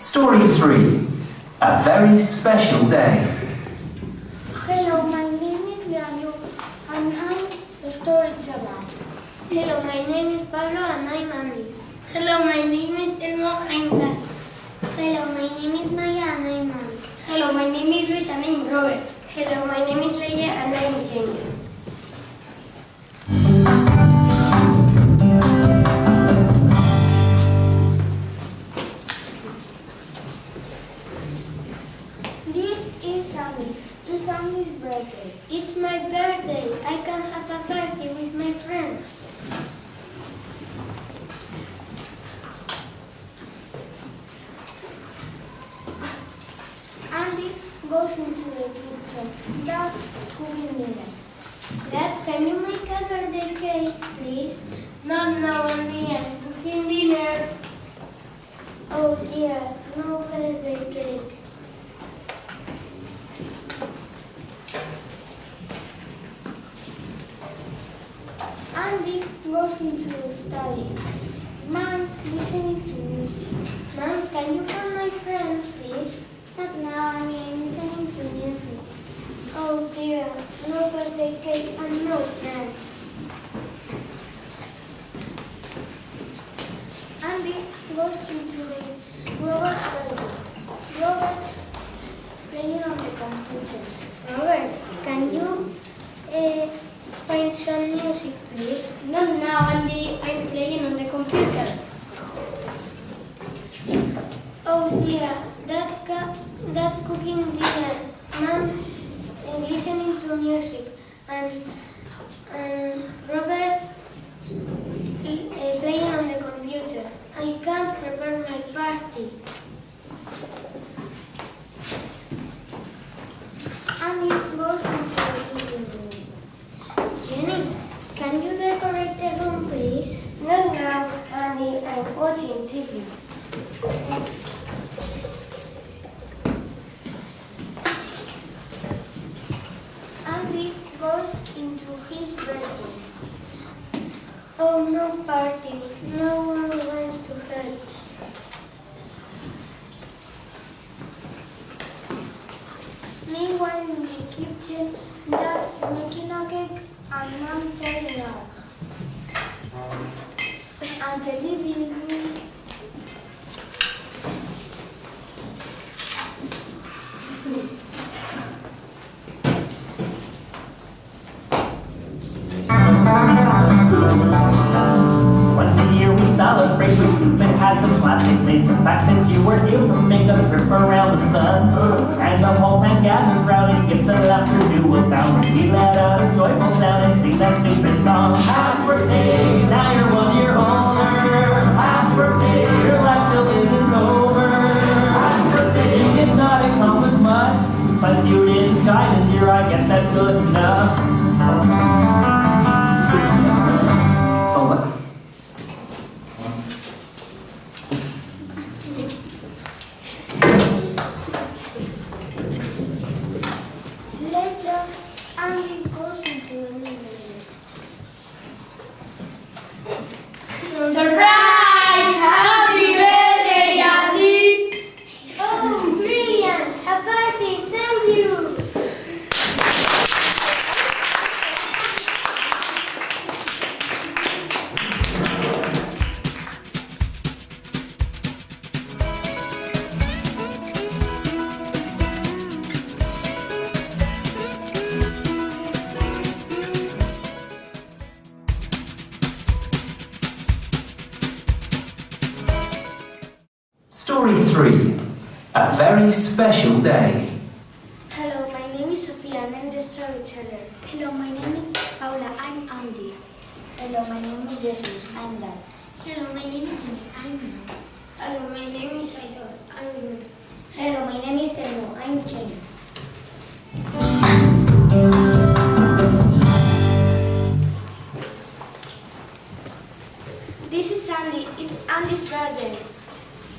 Story 3. A very special day. Hello, my name is Leandro and I'm a storyteller. Hello, my name is Pablo and I'm Andy. Hello, my name is Elmo, I'm Dan. Hello, my name is Maya and I'm Andy. Hello, my name is Luis and I'm Robert. Hello, my name is Leia and I'm Jenny. This is Andy. It's Andy's birthday. It's my birthday. I can have a party with my friends. Andy goes into the kitchen. Dad's cooking dinner. Dad, can you make a birthday cake, please? Not now, Andy. I'm cooking dinner. Oh dear, no birthday cake. Andy goes into the study. Mom's listening to music. Mom, can you call my friends, please? Not now, Andy. I'm listening to music. Oh dear, no birthday cake and no friends. Andy goes into the Robert bedroom. Robert playing on the computer. Robert, can you find some music, please? Not now, Andy. I'm playing on the computer. Oh dear, that cooking dinner. Mom listening to music and Robert playing on the computer. I can't prepare my party. Andy goes into the living room. Jenny, can you decorate the room, please? Not now, Andy. I'm watching TV. Andy goes into his bedroom. Oh, no party. No one wants to help. Meanwhile, in the kitchen, Dad's making a cake and Mom tearing up. And the living room. Once a year we celebrate with stupid hats and plastic things. The fact that you were able to make a trip around the sun. And the whole town gathers round and gives a laughter do a bound. We let out a joyful sound and sing that stupid song. Happy birthday, now you're 1 year older. Happy birthday, your life still isn't over. Happy birthday, you did not accomplish much, but you didn't die this year, I guess that's good enough. Later, Andy goes into the living room. Surprise! Happy birthday, Andy! Oh, brilliant! A party, thank you! Story 3. A very special day. Hello, my name is Sofia and I'm the storyteller. Hello, my name is Paula. I'm Andy. Hello, my name is Jesus. I'm Dan. Hello, my name is Nick. I'm Mom. Hello, my name is Aitor. I'm Ruth. Hello, my name is Telmo. I'm Jenny. This is Andy. It's Andy's birthday.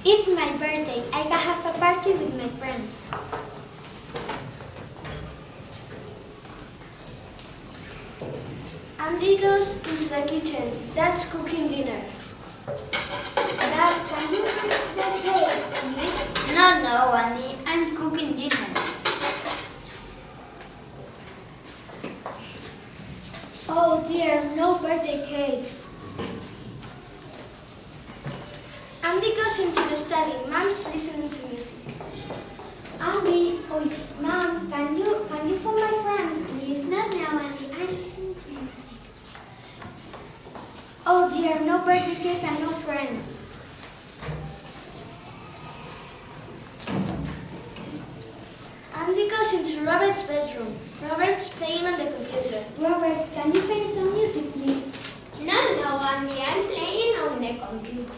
It's my birthday. I can have a party with my friends. Andy goes into the kitchen. Dad's cooking dinner. Dad, can you make that cake, please? No, Andy. I'm cooking dinner. Oh dear, no birthday cake. Andy goes into the study. Mom's listening to music. Andy, oh, Mom, can you phone my friends, please? Not now, Andy. I'm listening to music. Oh dear, no birthday cake and no friends. Andy goes into Robert's bedroom. Robert's playing on the computer. Robert, can you play some music, please? No, Andy. I'm playing on the computer.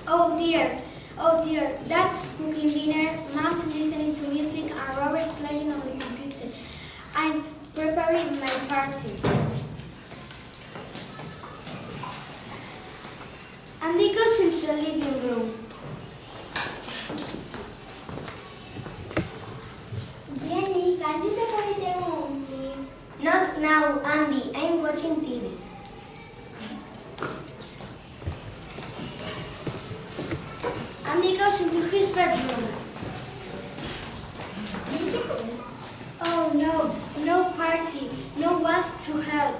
Oh dear, Dad's cooking dinner, Mom listening to music, and Robert's playing on the computer. I'm preparing my party. Andy goes into the living room. Jenny, can you decorate the room, please? Not now, Andy. I'm watching TV. Andy goes into his bedroom. Oh no party. No one's to help.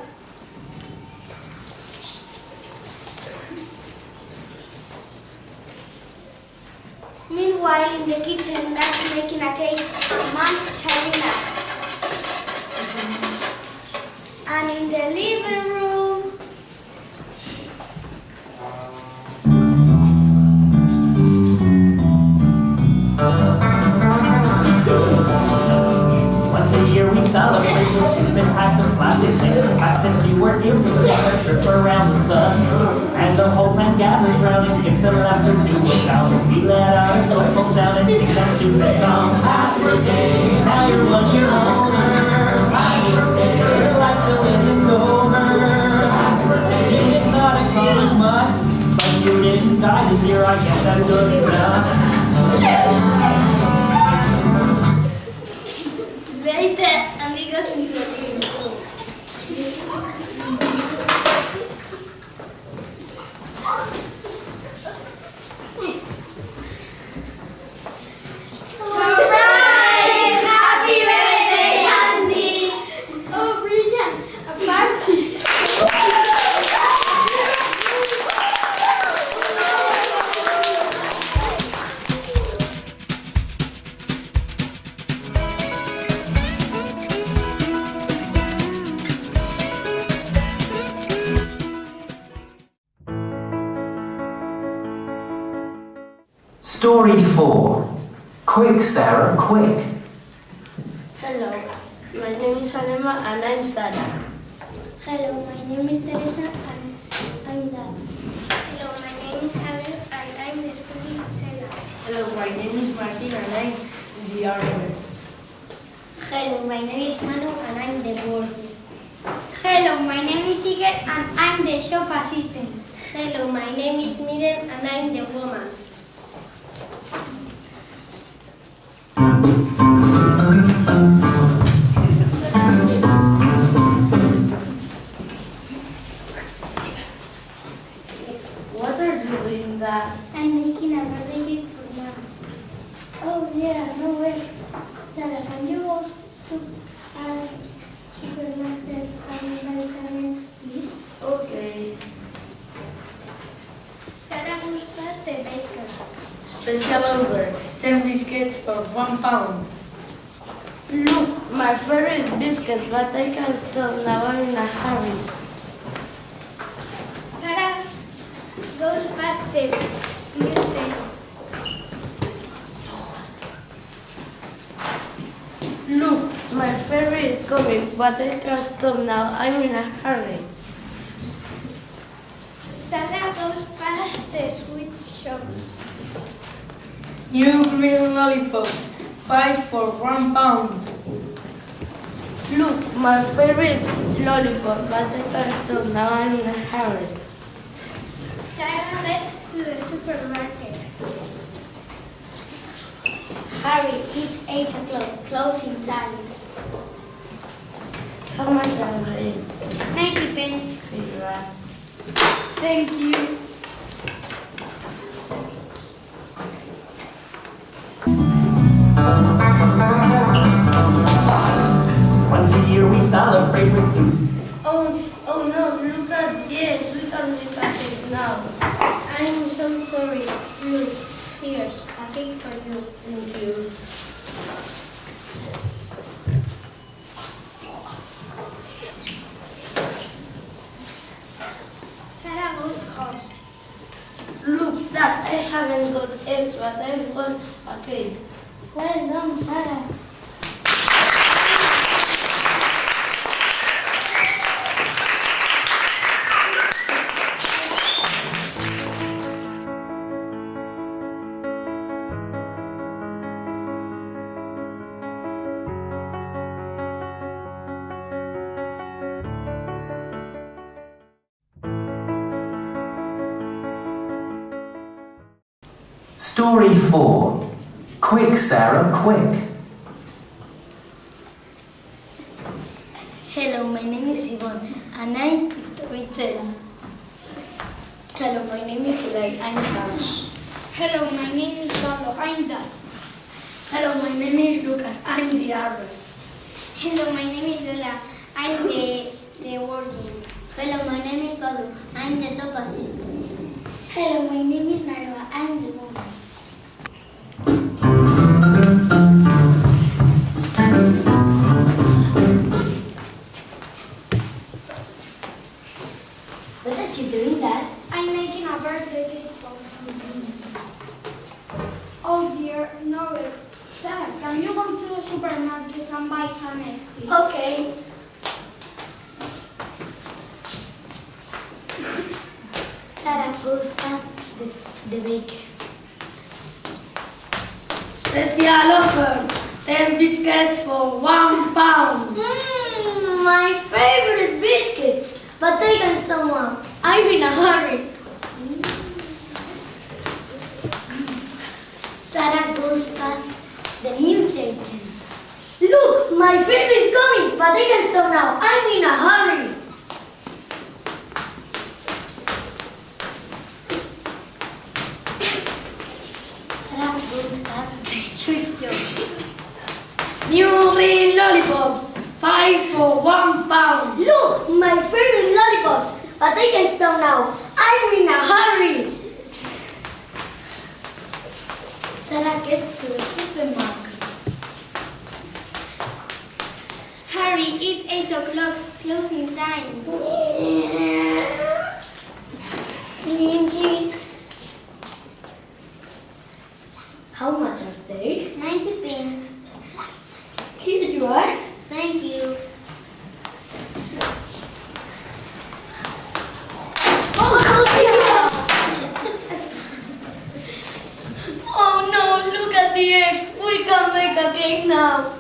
Meanwhile, in the kitchen, Dad's making a cake, Mom's tearing up. And in the living room, Once a year we celebrate with stupid hats and plastic things. The fact that you were here to make a trip around the sun. And the whole town gathers round and kicks and laughter do a shout. We let out a joyful sound and sing that stupid song. Happy birthday, now you're 1 year older. Happy birthday, your life still isn't over. Happy birthday, you did not accomplish much, but you didn't die this year, I guess that's good enough. later, Andy goes into the living room. Surprise! Happy birthday, Andy! Oh, brilliant! A party! Story 4. Quick, Sarah, quick. Hello, my name is Alema and I'm Sarah. Hello, my name is Teresa and I'm Dad. Hello, my name is Javier and I'm the student Sela. Hello, my name is Martin and I'm the architect. Hello, my name is Manu and I'm the board. Hello, my name is Iker and I'm the shop assistant. Hello, my name is Miren and I'm the woman. What are you doing, Dad? I'm making a birthday cake for Mom. Oh yeah, no worries. Sarah, can you go to our supermarket and buy some eggs, please? Okay. Sarah goes past the bakers. Special offer, 10 biscuits for £1. Look, my favorite biscuit, but I can't stop now. I'm in a hurry. Sarah goes past the museum. Look, my favorite comic, but I can't stop now. I'm in a hurry. Sarah goes past the sweet shop. New green lollipops, 5 for £1. Look, my favorite lollipop, but I can't stop now. I'm in a hurry. Sarah heads to the supermarket. Hurry, it's 8 o'clock, closing time. How much are they? 90 pence. Here you are. Thank you. Once a year we celebrate with soup. Oh no, look at, yes, we can make a cake now. I'm so sorry. Look, here's a cake for you. Thank you. Sarah goes home. Look, Dad, I haven't got eggs, but I've got a cake. Well done, Sarah. Story 4. Quick, Sarah, quick. Hello, my name is Yvonne, and I'm a storyteller. Hello, my name is Ulay. I'm Sarah. Hello, my name is Lolo. I'm Dad. Hello, my name is Lucas. I'm the artist. Hello, my name is Lola. I'm the warden. Hello, my name is Pablo. I'm the shop assistant. Hello, my name is Narva. I'm the woman. What are you doing, Dad? I'm making a birthday cake for him. Oh dear, no risk. Sarah, can you go to the supermarket and buy some eggs, please? Okay. Sarah goes past the bakers. Special offer, 10 biscuits for £1. My favorite biscuits, but they can stop now. I'm in a hurry. Sarah goes past the newsagent. Look, my friend is coming, but they can stop now. I'm in a hurry. Sarah goes past the sweet shop. New green lollipops, 5 for £1. Look, my favorite lollipops, but they can stop now. I'm in a hurry. Sarah gets to the supermarket. Hurry, it's 8 o'clock, closing time. How much are they? 90 pence. Here you are. Thank you. Oh no, look at the eggs. We can make a cake now.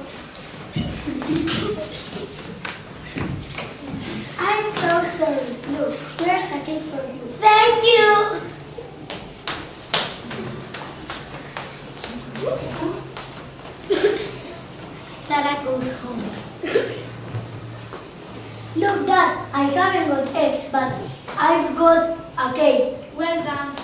I'm so sorry. Look, here's a cake for you. Thank you. Sarah goes home. Look, Dad, I haven't got eggs, but I've got a cake. Well done,